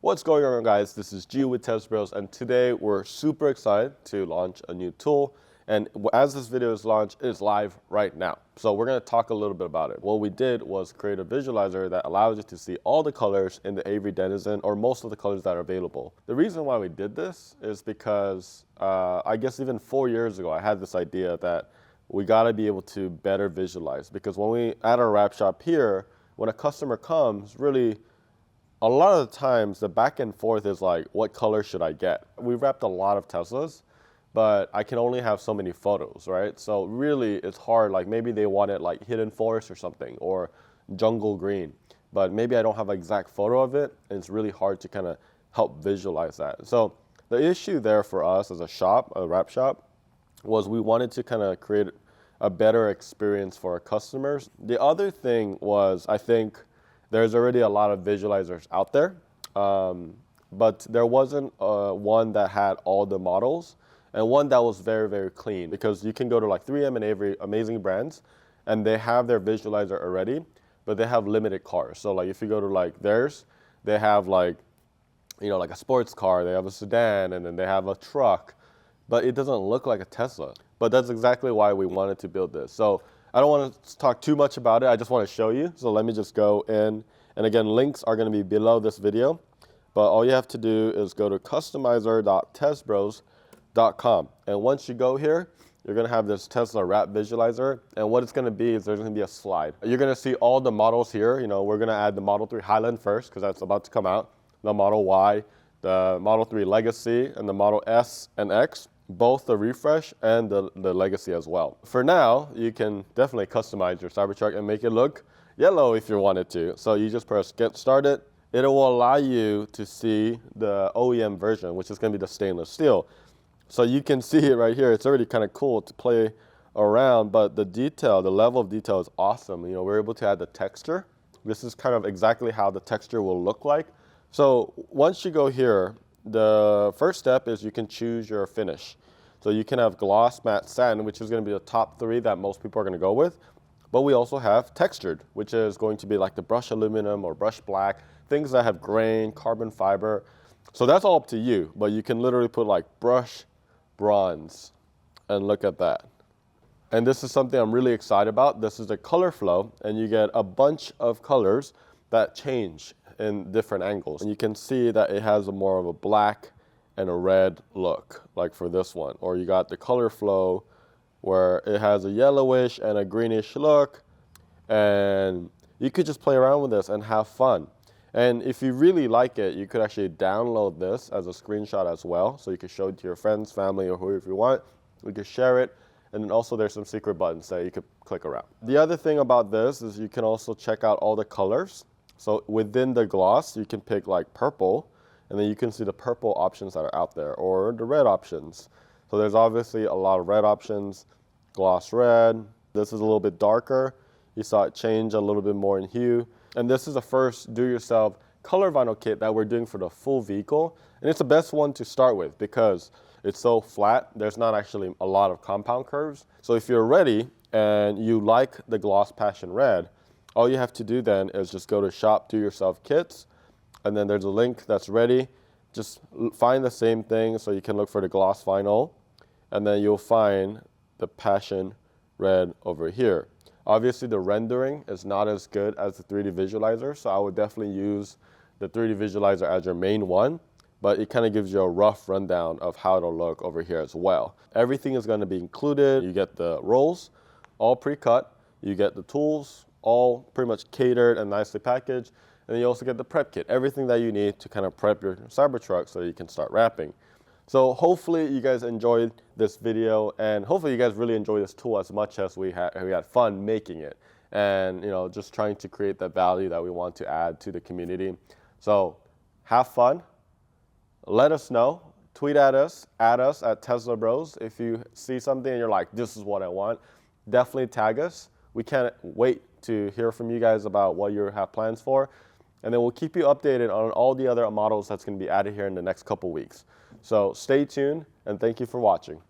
What's going on, guys? This is G with Test Bros, and today we're super excited to launch a new tool. And as this video is launched, it is live right now. So we're going to talk a little bit about it. What we did was create a visualizer that allows you to see all the colors in the Avery Denizen, or most of the colors that are available. The reason why we did this is because I guess even 4 years ago, I had this idea that we got to be able to better visualize. Because when we at our wrap shop here, when a customer comes, really, a lot of the times the back and forth is like, what color should I get? We wrapped a lot of Teslas, but I can only have so many photos, right? So really it's hard, like maybe they wanted like hidden forest or something, or jungle green, but maybe I don't have an exact photo of it, and it's really hard to kind of help visualize that. So the issue there for us as a shop, a wrap shop, was we wanted to kind of create a better experience for our customers. The other thing was, I think, there's already a lot of visualizers out there, but there wasn't one that had all the models and one that was very, very clean, because you can go to like 3M and Avery, amazing brands, and they have their visualizer already, but they have limited cars. So like if you go to like theirs, they have like, you know, like a sports car, they have a sedan, and then they have a truck, but it doesn't look like a Tesla. But that's exactly why we wanted to build this. So I don't want to talk too much about it. I just want to show you. So let me just go in. And again, links are going to be below this video. But all you have to do is go to customizer.testbros.com. And once you go here, you're going to have this Tesla wrap visualizer. And what it's going to be is there's going to be a slide. You're going to see all the models here. You know, we're going to add the Model 3 Highland first, because that's about to come out. The Model Y, the Model 3 Legacy, and the Model S and X. Both the refresh and the Legacy as well. For now, you can definitely customize your Cybertruck and make it look yellow if you wanted to. So you just press get started. It will allow you to see the OEM version, which is going to be the stainless steel. So you can see it right here. It's already kind of cool to play around, but the detail, the level of detail is awesome. You know, we're able to add the texture. This is kind of exactly how the texture will look like. So once you go here, the first step is you can choose your finish. So you can have gloss, matte, satin, which is going to be the top 3 that most people are going to go with. But we also have textured, which is going to be like the brushed aluminum or brushed black, things that have grain, carbon fiber. So that's all up to you. But you can literally put like brush bronze, and look at that. And this is something I'm really excited about. This is the color flow, and you get a bunch of colors that change in different angles. And you can see that it has more of a black and a red look, like for this one. Or you got the color flow where it has a yellowish and a greenish look. And you could just play around with this and have fun. And if you really like it, you could actually download this as a screenshot as well. So you can show it to your friends, family, or whoever you want. You can share it. And then also there's some secret buttons that you could click around. The other thing about this is you can also check out all the colors. So within the gloss, you can pick like purple, and then you can see the purple options that are out there, or the red options. So there's obviously a lot of red options. Gloss red. This is a little bit darker. You saw it change a little bit more in hue. And this is the first do-yourself color vinyl kit that we're doing for the full vehicle. And it's the best one to start with because it's so flat. There's not actually a lot of compound curves. So if you're ready and you like the gloss passion red, all you have to do then is just go to shop do yourself kits, and then there's a link that's ready. Just find the same thing, so you can look for the gloss vinyl, and then you'll find the passion red over here. Obviously the rendering is not as good as the 3D visualizer, so I would definitely use the 3D visualizer as your main one, but it kind of gives you a rough rundown of how it'll look over here as well. Everything is going to be included. You get the rolls, all pre-cut. You get the tools, all pretty much catered and nicely packaged. And then you also get the prep kit, everything that you need to kind of prep your Cybertruck so you can start wrapping. So hopefully you guys enjoyed this video, and hopefully you guys really enjoy this tool as much as we had fun making it. And you know, just trying to create that value that we want to add to the community. So have fun. Let us know. Tweet at us at Tesla Bros. If you see something and you're like, this is what I want, definitely tag us. We can't wait to hear from you guys about what you have plans for. And then we'll keep you updated on all the other models that's going to be added here in the next couple weeks. So stay tuned, and thank you for watching.